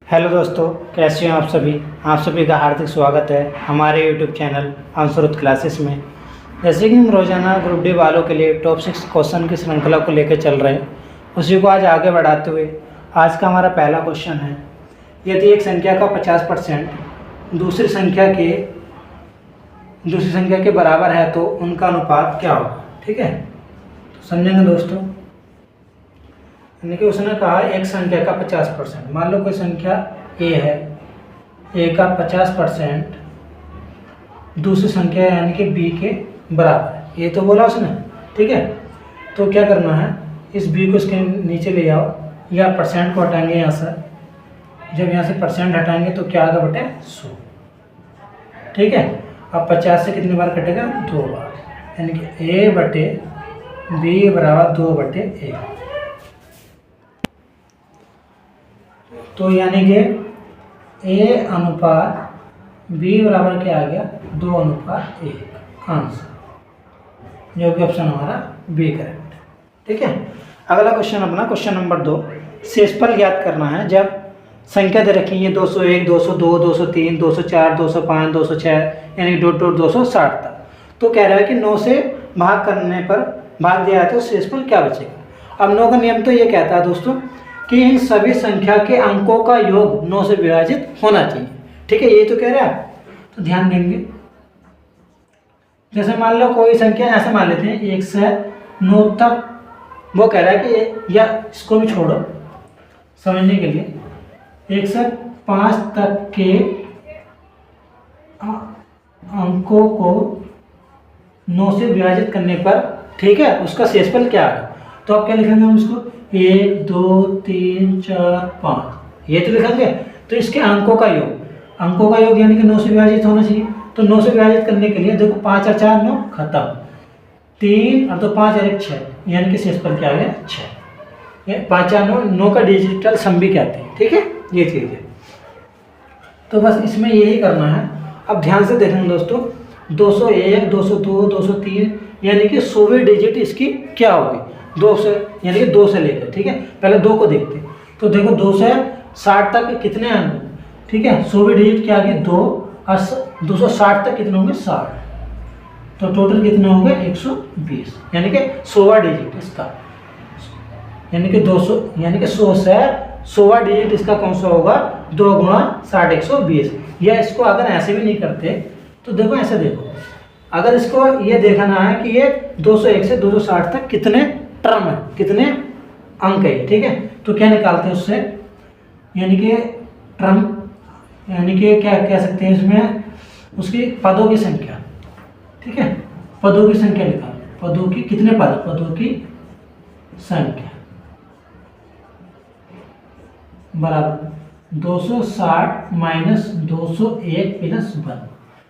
Hello दोस्तों, कैसे हैं आप सभी का हार्दिक स्वागत है हमारे यूट्यूब चैनल अंशुरुत क्लासेस में। जैसे कि हम रोज़ाना ग्रुप डी वालों के लिए टॉप 6 क्वेश्चन की श्रृंखला को लेकर चल रहे हैं, उसी को आज आगे बढ़ाते हुए आज का हमारा पहला क्वेश्चन है, यदि एक संख्या का 50% दूसरी संख्या के बराबर है तो उनका अनुपात क्या होगा। ठीक है, तो समझेंगे दोस्तों। यानी कि उसने कहा एक संख्या का 50%, मान लो कोई संख्या ए है, ए का 50% दूसरी संख्या यानी कि बी के बराबर है, ये तो बोला उसने। ठीक है, तो क्या करना है, इस बी को इसके नीचे ले आओ या परसेंट को हटाएंगे यहाँ से। जब यहाँ से परसेंट हटाएंगे तो क्या आगे बटे 100। ठीक है, अब 50 से कितनी बार कटेगा, 2 बार, यानी कि ए बटे बी बराबर 2 बटे ए। तो यानी कि ए अनुपात बी बराबर क्या आ गया, 2 अनुपात 1 आंसर, जो कि ऑप्शन हमारा बी करेक्ट। ठीक है, अगला क्वेश्चन अपना क्वेश्चन नंबर 2, शेषफल ज्ञात करना है। जब संख्या दे रखी है 201, 202, 203, 204, 205, 206 यानी डॉट 260 तक, तो कह रहा है कि 9 से भाग करने पर भाग दिया है तो शेषफल क्या बचेगा। अब 9 का नियम तो ये कहता है दोस्तों कि इन सभी संख्या के अंकों का योग 9 से विभाजित होना चाहिए। ठीक है, ये तो कह रहा है, तो ध्यान देंगे। जैसे मान लो कोई संख्या ऐसे मान लेते हैं 1 से 9 तक, वो कह रहा है कि या इसको भी छोड़ो समझने के लिए, 1 से 5 तक के अंकों को 9 से विभाजित करने पर, ठीक है, उसका शेषफल क्या है। तो आप क्या लिखेंगे, हम इसको 1 2 3 4 5 ये तो लिखेंगे। तो इसके अंकों का योग यानी कि 9 से विभाजित होना चाहिए। तो 9 से विभाजित करने के लिए देखो 5 और 4 9 खत्म, 3 और 2 5 और 1 6 यानी कि शेषफल क्या आ गया 6। 5 4 9 का डिजिटल सम भी कहते हैं। ठीक है, ये चीज़ है। तो बस इसमें यही करना है। अब ध्यान से देखेंगे दोस्तों, 201 202 203 यानी कि 100वीं डिजिट इसकी क्या होगी, 2 से, यानी कि 2 से लेकर। ठीक है, पहले 2 को देखते हैं। तो देखो 2 से 60 तक कितने अंक, ठीक है, 100वीं डिजिट क्या आ गई 2, और 260 तक कितने होंगे 60, तो टोटल कितने होंगे 120, यानी कि 100वां डिजिट इसका, यानी कि 200, यानी कि 100 से 100वां डिजिट इसका कौन सा होगा, 2 गुणा 60 120। या इसको अगर ऐसे भी नहीं करते तो देखो ऐसे देखो, अगर इसको ये देखना है कि ये 201 से 260 तक कितने टर्म है, कितने अंक है। ठीक है, तो क्या निकालते हैं उससे, यानी कि टर्म, यानी कि क्या कह सकते हैं इसमें, उसकी पदों की संख्या। ठीक है, पदों की संख्या निकाल, पदों की कितने पद, पदों की संख्या बराबर 260 माइनस 201 प्लस 1,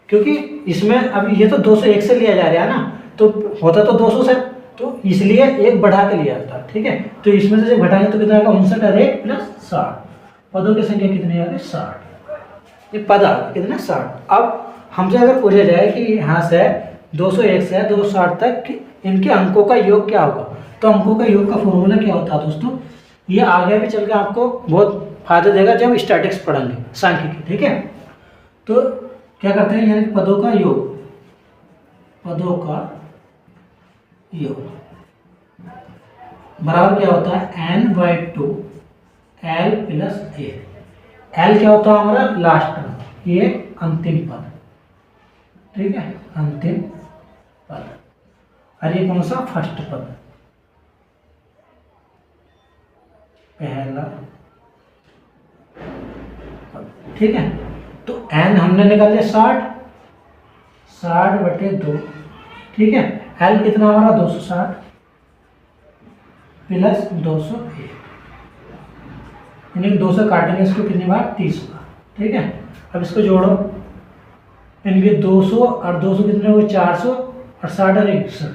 क्योंकि इसमें अब ये तो 201 से लिया जा रहा है ना, तो होता तो 200 से, तो इसलिए एक बढ़ा के लिया था। ठीक है, तो इसमें से जब घटाएंगे तो कितना आएगा 59 और 1 प्लस 60, पदों की संख्या कितनी आ गई 60, ये पद आ गए कितने 60। अब हमसे अगर पूछा जाए कि यहाँ से 201 से 260 तक इनके अंकों का योग क्या होगा, तो अंकों का योग का फॉर्मूला क्या होता है दोस्तों, ये आगे भी चल के आपको बहुत फायदा देगा जब स्टैटिक्स पढ़ेंगे सांख्यिकी। ठीक है, तो क्या करते हैं, यानी पदों का योग, पदों का योग बराबर क्या होता है n/2 l plus a। l क्या होता है हमारा लास्ट टर्म, ये अंतिम पद। ठीक है, अंतिम पद, और ये कौन सा फर्स्ट पद, पहला पद। ठीक है, तो n हमने निकाल लिया 60 बटे 2। ठीक है, l कितना हमारा 260 प्लस 201, यानी 2 से काटेंगे इसको कितनी बार 30 बार। ठीक है, अब इसको जोड़ो, यानी 200 और 200 कितने हो गए 400 और 60 और 61,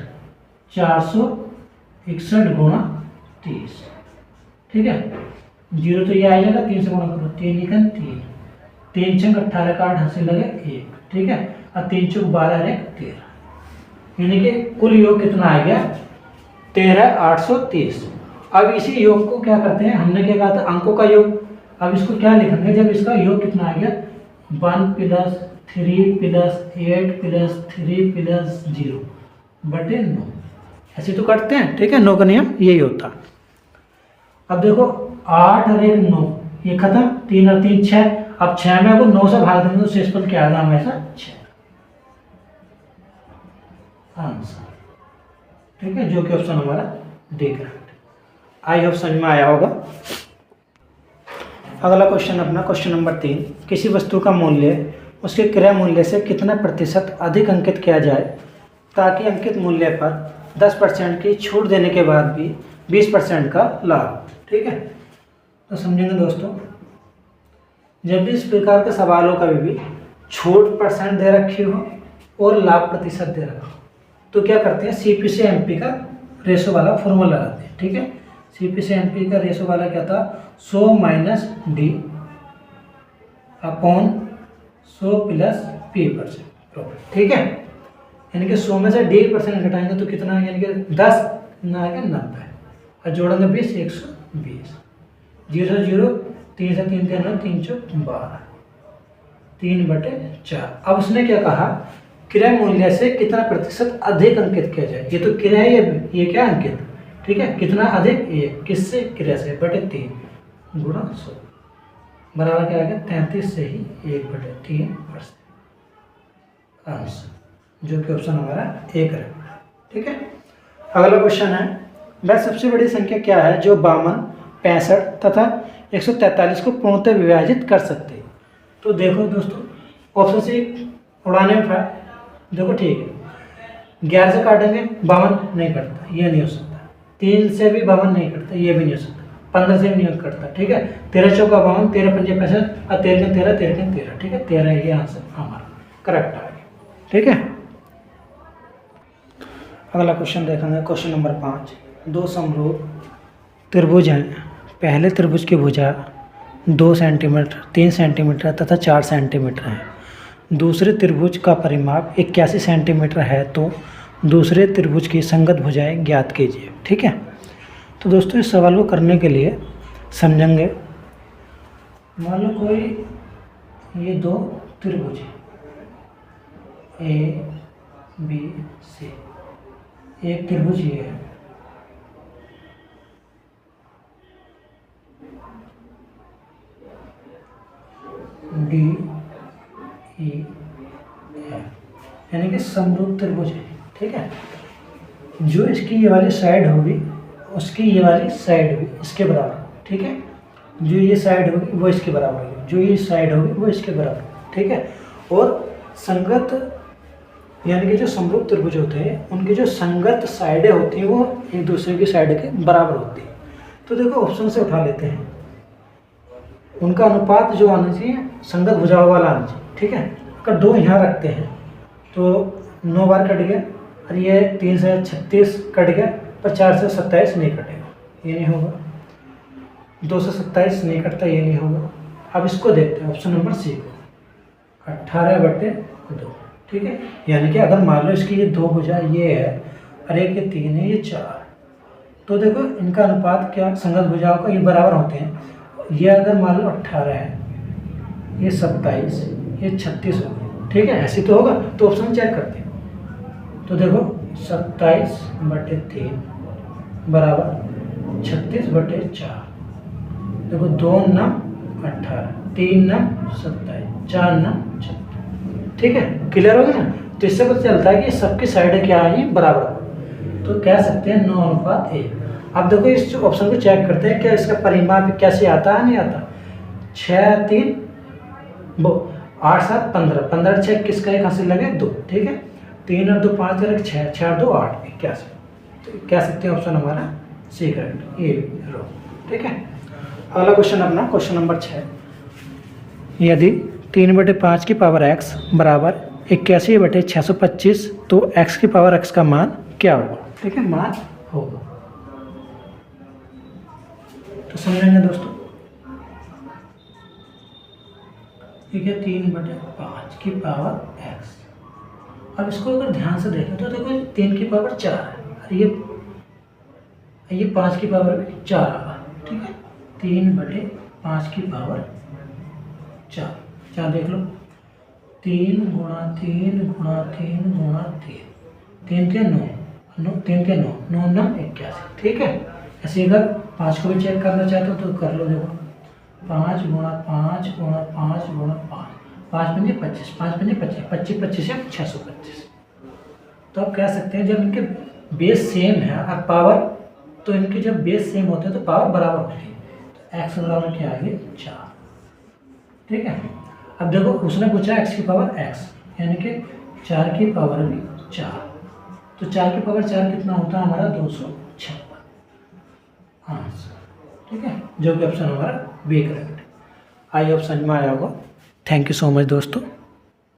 461 गुणा 30। ठीक है, 0 तो ये आ जाएगा, 3 से गुणा करो, 3 निकल 3, 3 छंग 18 का 8 हंसी लगे 1। ठीक है, और 3 चौक 12 और 1 13, यानी कि कुल योग कितना आ गया 13830। अब इसी योग को क्या करते हैं, हमने क्या कहा था अंकों का योग, अब इसको क्या लिखेंगे जब इसका योग कितना आ गया 1 + 3 + 8 + 3 + 0 बटे 9। ऐसे तो करते हैं, ठीक है, 9 का नियम यही होता। अब देखो 8 और 1 9, ये खत्म, 3 और 3 6। अब 6 में अगर 9 से भाग देंगे तो शेषफल क्या आएगा हमेशा 6 आंसर, ठीक है, जो कि ऑप्शन हमारा डी करेक्ट। आई होप समझ में आया होगा। अगला क्वेश्चन अपना क्वेश्चन नंबर 3, किसी वस्तु का मूल्य उसके क्रय मूल्य से कितना प्रतिशत अधिक अंकित किया जाए ताकि अंकित मूल्य पर 10% की छूट देने के बाद भी 20% का लाभ, ठीक है। तो समझेंगे दोस्तों, जब भी इस प्रकार के सवालों का भी छूट परसेंट दे रखी हो और लाभ प्रतिशत दे रखा हो तो क्या करते हैं, सीपी से एमपी का रेशो वाला फॉर्मूला लगाते हैं, ठीक है। सीपी से एमपी का रेशो वाला क्या था, 100 - D अपॉन 100 + P%, ठीक है। यानी कि 100 में से D% घटाएंगे तो कितना, यानी कि 10 ना आएगा 90 और जोड़ेंगे 20 120, 0 0 3 से 3 3 3 12 3/4। अब उसने क्या कहा, क्रय मूल्य से कितना प्रतिशत अधिक अंकित किया जाए। ये तो क्रय है, ये क्या अंकित, ठीक है। कितना अधिक, ये किससे, क्रय से, बटे 3 गुणा 100 बराबर क्या आ गया 33 से ही 1/3% आंसर, जो कि ऑप्शन हमारा ए करेक्ट, ठीक है। अगला क्वेश्चन है, वह सबसे बड़ी संख्या क्या है जो 52, 65 तथा 143 को पूर्णतः विभाजित कर सकते हैं। तो देखो दोस्तों, ऑप्शन से उड़ाने में देखो, ठीक है, 11 से काटेंगे 52 नहीं कटता, ये नहीं हो सकता। 3 से भी 52 नहीं कटता, ये भी नहीं हो सकता। 15 से भी नहीं कटता, ठीक है। 13 चौका 52, 13 पंजे 65 और 13 13 13 13, ठीक है, 13 ये आंसर हमारा करेक्ट आ गया, ठीक है। अगला क्वेश्चन देखेंगे, क्वेश्चन नंबर 5, दो समरूप त्रिभुज हैं। पहले त्रिभुज की भुजा 2 सेंटीमीटर, 3 सेंटीमीटर तथा 4 सेंटीमीटर है। दूसरे त्रिभुज का परिमाप 81 सेंटीमीटर है, तो दूसरे त्रिभुज की संगत भुजाएं ज्ञात कीजिए, ठीक है। तो दोस्तों इस सवाल को करने के लिए समझेंगे, मान लो कोई ये 2 त्रिभुज है ए बी सी, एक त्रिभुज ये है, डी ई एफ, यानी कि समरूप त्रिभुज है, ठीक है। जो इसकी ये वाली साइड होगी उसकी ये वाली साइड भी इसके बराबर, ठीक है। जो ये साइड होगी वो इसके बराबर होगी, जो ये साइड होगी वो इसके बराबर, ठीक है। और संगत यानी कि जो समरूप त्रिभुज होते हैं उनकी जो संगत साइडें होती हैं वो एक दूसरे की साइड के बराबर होती है। तो देखो ऑप्शन से उठा लेते हैं, उनका अनुपात जो आना चाहिए संगत भुजाओं वाला आना चाहिए, ठीक है। अगर 2 यहाँ रखते हैं तो 9 बार कट गया, और ये 3 से 36 कट गया, पर 4 से 27 नहीं कटेगा, ये नहीं होगा। 2 से 27 नहीं कटता, ये नहीं होगा। अब इसको देखते हैं, ऑप्शन नंबर सी को, 18/2, ठीक है। यानी कि अगर मान लो इसकी ये 2 भुजा ये है और एक ये 3 है, ये 4, तो देखो इनका अनुपात क्या, संगत भुजाओं का ये बराबर होते हैं। ये अगर मान लो 18 है, ये 27, ये 36 होगा, ठीक है, ऐसे तो होगा। तो ऑप्शन चेक करते हैं, तो देखो 27/3 बराबर 36/4, देखो 2 9 18, 3 9 27, 4 9 36, ठीक है, क्लियर हो गया ना। तो इससे पता चलता है कि सबकी साइड क्या है, बराबर, तो कह सकते हैं 9:1। अब देखो इस ऑप्शन को चेक करते हैं, क्या इसका परिमाप कैसे आता है, नहीं आता। 6 3 वो 8 7 15, 15 6 किसका एक हासिल लगे 2, ठीक है। 3 और 2 5 और 1 6, 6 और 2 8, 81, तो कह सकते हैं ऑप्शन हमारा सी करेक्ट, ए रो, ठीक है। अगला क्वेश्चन अपना क्वेश्चन नंबर 6, यदि 3/5 की पावर x बराबर 81/625 तो x की पावर x का मान क्या होगा, ठीक है, मान होगा। तो समझेंगे दोस्तों, ठीक है, 3/5 की पावर x। अब इसको अगर ध्यान से देखें तो देखो 3 की पावर 4 है, और ये 5 की पावर भी 4 आगा, ठीक है। 3/5 5 की पावर 4, 4 देख लो, 3 गुणा 3 गुणा 3 गुणा 3, 3 3 9, 3 3 9, 9 9 81। ठीक है, ऐसे अगर 5 को भी चेक करना चाहते हो तो कर लो। देखो 5 गुणा 5 गुणा 5 गुणा 5, 5 पंजे 25, 5 पंजे 25, 25 25 से 625। तो आप कह सकते हैं जब इनके बेस सेम है और पावर, तो इनके जब बेस सेम होते हैं तो पावर बराबर होती है। तो x बराबर क्या आएगी 4। ठीक है, अब देखो उसने पूछा x की पावर x, यानी कि 4 की पावर भी 4, तो 4 की पावर 4 कितना होता है हमारा 256। हाँ, ठीक है, जो कि ऑप्शन हमारा बी करेक्ट। आई होप समझ में आया होगा। थैंक यू सो मच दोस्तों।